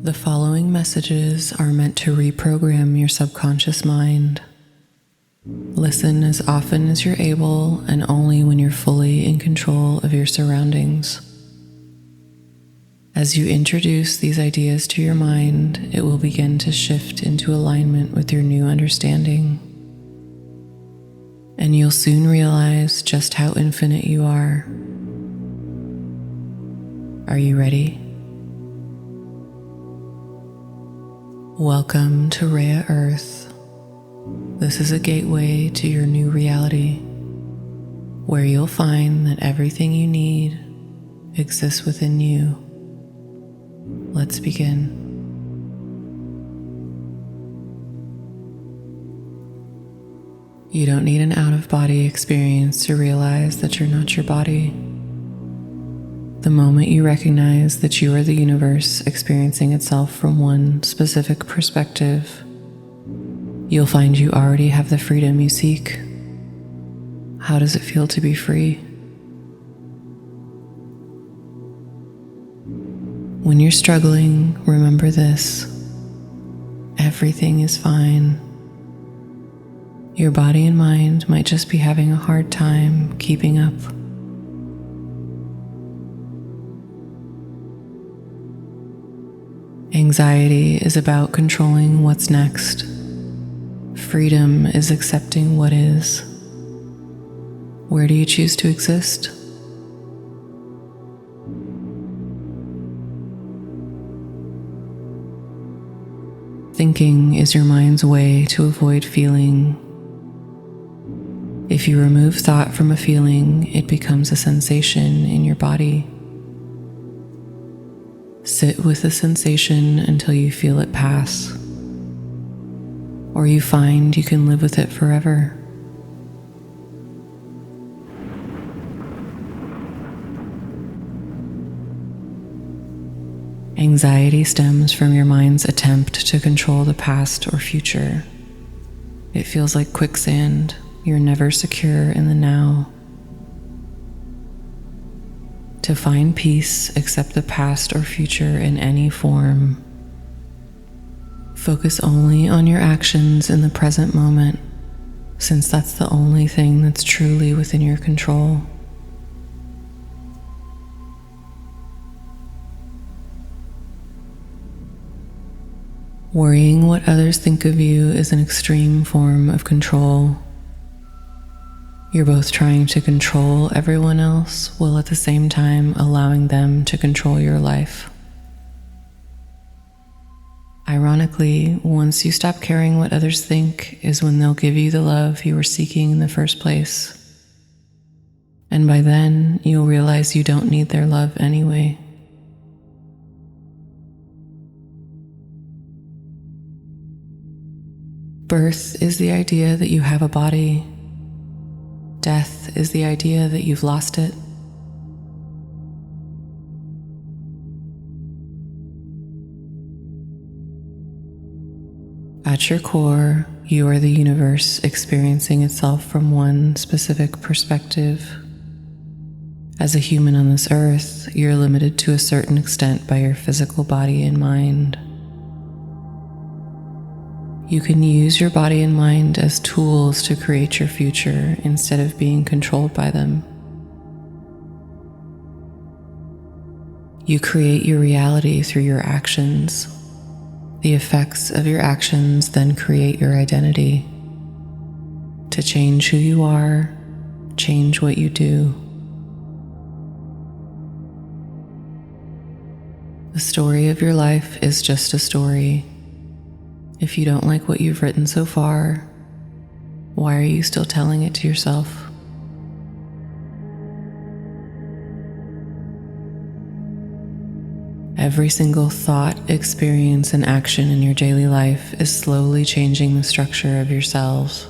The following messages are meant to reprogram your subconscious mind. Listen as often as you're able and only when you're fully in control of your surroundings. As you introduce these ideas to your mind, it will begin to shift into alignment with your new understanding. And you'll soon realize just how infinite you are. Are you ready? Welcome to Rea Earth. This is a gateway to your new reality, where you'll find that everything you need exists within you. Let's begin. You don't need an out-of-body experience to realize that you're not your body. The moment you recognize that you are the universe experiencing itself from one specific perspective, you'll find you already have the freedom you seek. How does it feel to be free? When you're struggling, remember this: everything is fine. Your body and mind might just be having a hard time keeping up. Anxiety is about controlling what's next. Freedom is accepting what is. Where do you choose to exist? Thinking is your mind's way to avoid feeling. If you remove thought from a feeling, it becomes a sensation in your body. Sit with the sensation until you feel it pass, or you find you can live with it forever. Anxiety stems from your mind's attempt to control the past or future. It feels like quicksand. You're never secure in the now. To find peace, accept the past or future in any form. Focus only on your actions in the present moment, since that's the only thing that's truly within your control. Worrying what others think of you is an extreme form of control. You're both trying to control everyone else while at the same time allowing them to control your life. Ironically, once you stop caring what others think is when they'll give you the love you were seeking in the first place. And by then, you'll realize you don't need their love anyway. Birth is the idea that you have a body. Death is the idea that you've lost it. At your core, you are the universe experiencing itself from one specific perspective. As a human on this earth, you're limited to a certain extent by your physical body and mind. You can use your body and mind as tools to create your future instead of being controlled by them. You create your reality through your actions. The effects of your actions then create your identity. To change who you are, change what you do. The story of your life is just a story. If you don't like what you've written so far, why are you still telling it to yourself? Every single thought, experience, and action in your daily life is slowly changing the structure of yourselves.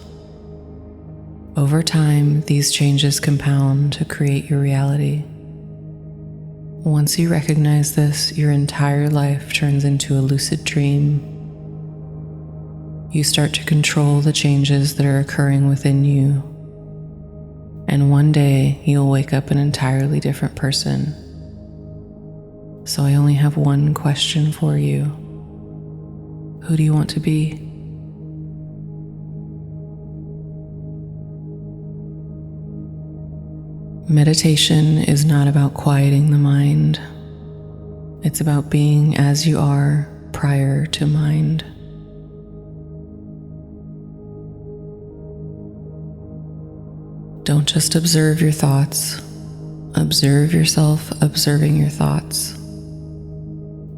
Over time, these changes compound to create your reality. Once you recognize this, your entire life turns into a lucid dream. You start to control the changes that are occurring within you. And one day, you'll wake up an entirely different person. So I only have one question for you. Who do you want to be? Meditation is not about quieting the mind. It's about being as you are prior to mind. Don't just observe your thoughts. Observe yourself observing your thoughts.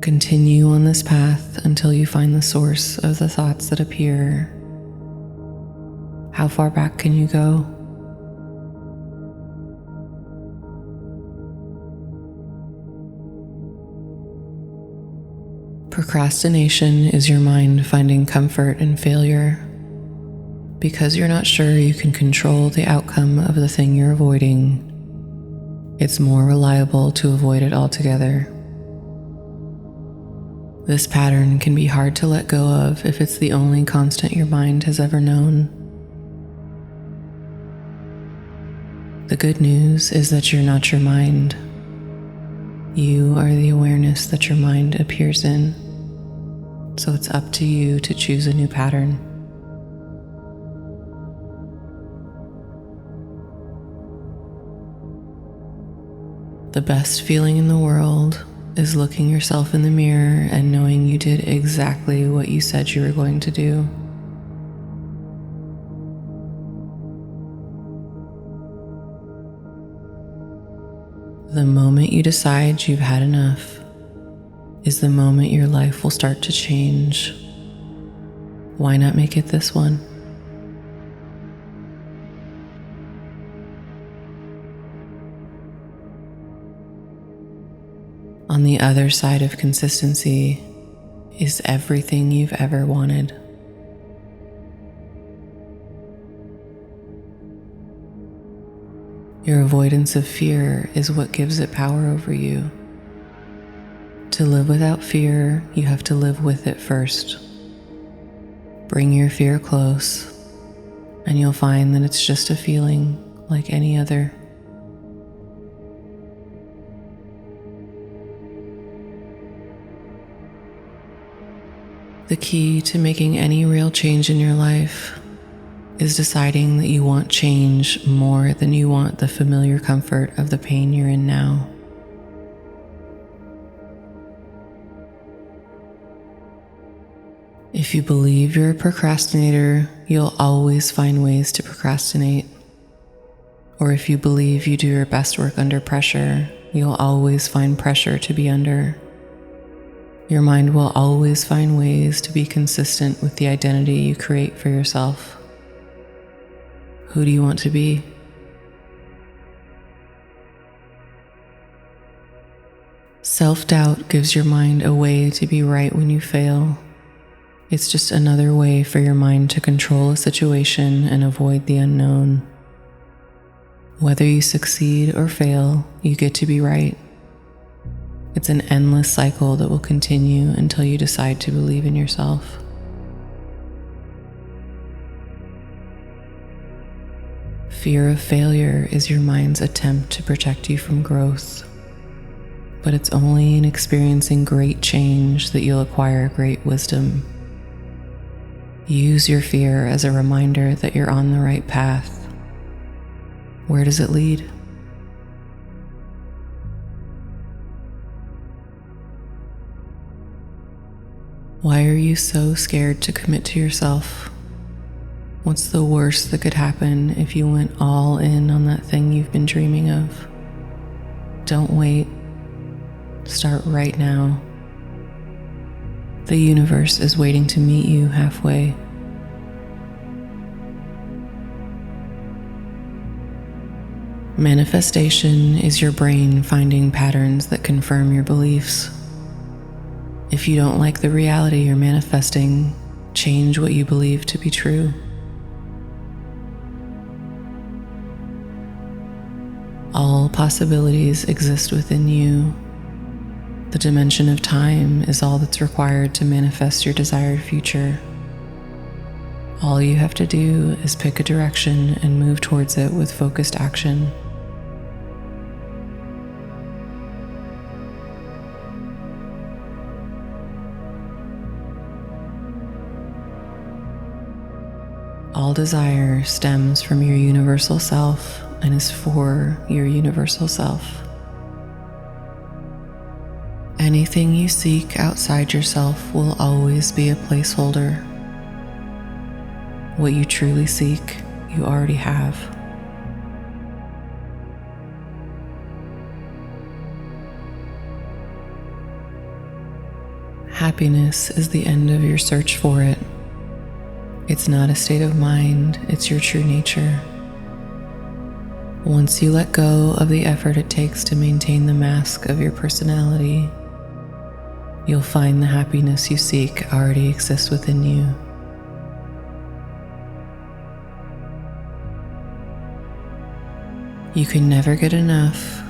Continue on this path until you find the source of the thoughts that appear. How far back can you go? Procrastination is your mind finding comfort in failure. Because you're not sure you can control the outcome of the thing you're avoiding, it's more reliable to avoid it altogether. This pattern can be hard to let go of if it's the only constant your mind has ever known. The good news is that you're not your mind. You are the awareness that your mind appears in. So it's up to you to choose a new pattern. The best feeling in the world is looking yourself in the mirror and knowing you did exactly what you said you were going to do. The moment you decide you've had enough is the moment your life will start to change. Why not make it this one? On the other side of consistency is everything you've ever wanted. Your avoidance of fear is what gives it power over you. To live without fear, you have to live with it first. Bring your fear close, and you'll find that it's just a feeling like any other. The key to making any real change in your life is deciding that you want change more than you want the familiar comfort of the pain you're in now. If you believe you're a procrastinator, you'll always find ways to procrastinate. Or if you believe you do your best work under pressure, you'll always find pressure to be under. Your mind will always find ways to be consistent with the identity you create for yourself. Who do you want to be? Self-doubt gives your mind a way to be right when you fail. It's just another way for your mind to control a situation and avoid the unknown. Whether you succeed or fail, you get to be right. It's an endless cycle that will continue until you decide to believe in yourself. Fear of failure is your mind's attempt to protect you from growth. But it's only in experiencing great change that you'll acquire great wisdom. Use your fear as a reminder that you're on the right path. Where does it lead? Why are you so scared to commit to yourself? What's the worst that could happen if you went all in on that thing you've been dreaming of? Don't wait. Start right now. The universe is waiting to meet you halfway. Manifestation is your brain finding patterns that confirm your beliefs. If you don't like the reality you're manifesting, change what you believe to be true. All possibilities exist within you. The dimension of time is all that's required to manifest your desired future. All you have to do is pick a direction and move towards it with focused action. All desire stems from your universal self and is for your universal self. Anything you seek outside yourself will always be a placeholder. What you truly seek, you already have. Happiness is the end of your search for it. It's not a state of mind, it's your true nature. Once you let go of the effort it takes to maintain the mask of your personality, you'll find the happiness you seek already exists within you. You can never get enough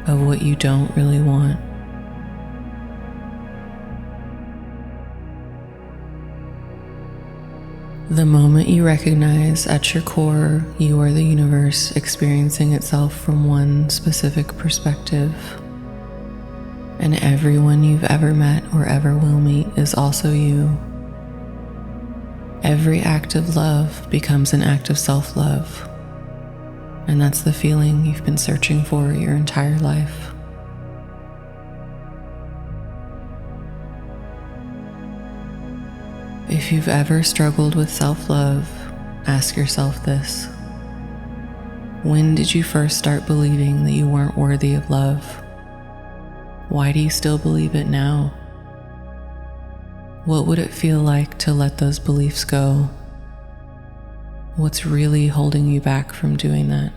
of what you don't really want. The moment you recognize at your core you are the universe experiencing itself from one specific perspective, and everyone you've ever met or ever will meet is also you, every act of love becomes an act of self-love, and that's the feeling you've been searching for your entire life. If you've ever struggled with self-love, ask yourself this: when did you first start believing that you weren't worthy of love? Why do you still believe it now? What would it feel like to let those beliefs go? What's really holding you back from doing that?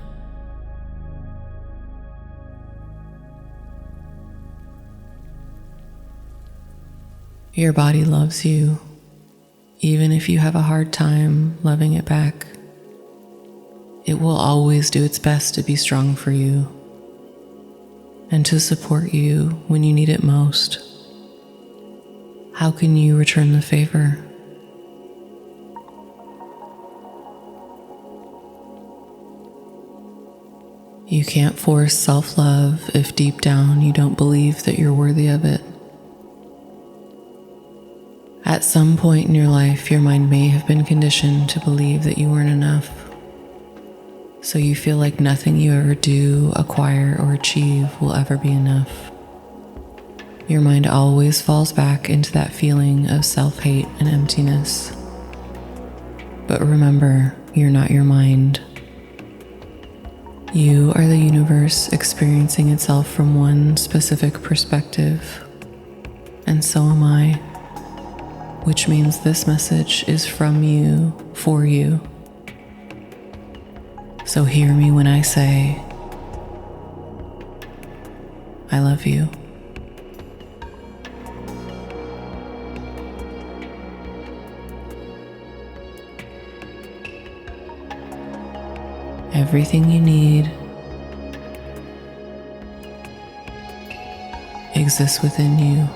Your body loves you, even if you have a hard time loving it back. It will always do its best to be strong for you and to support you when you need it most. How can you return the favor? You can't force self-love if deep down you don't believe that you're worthy of it. At some point in your life, your mind may have been conditioned to believe that you weren't enough, so you feel like nothing you ever do, acquire, or achieve will ever be enough. Your mind always falls back into that feeling of self-hate and emptiness. But remember, you're not your mind. You are the universe experiencing itself from one specific perspective, and so am I, which means this message is from you, for you. So hear me when I say, I love you. Everything you need exists within you.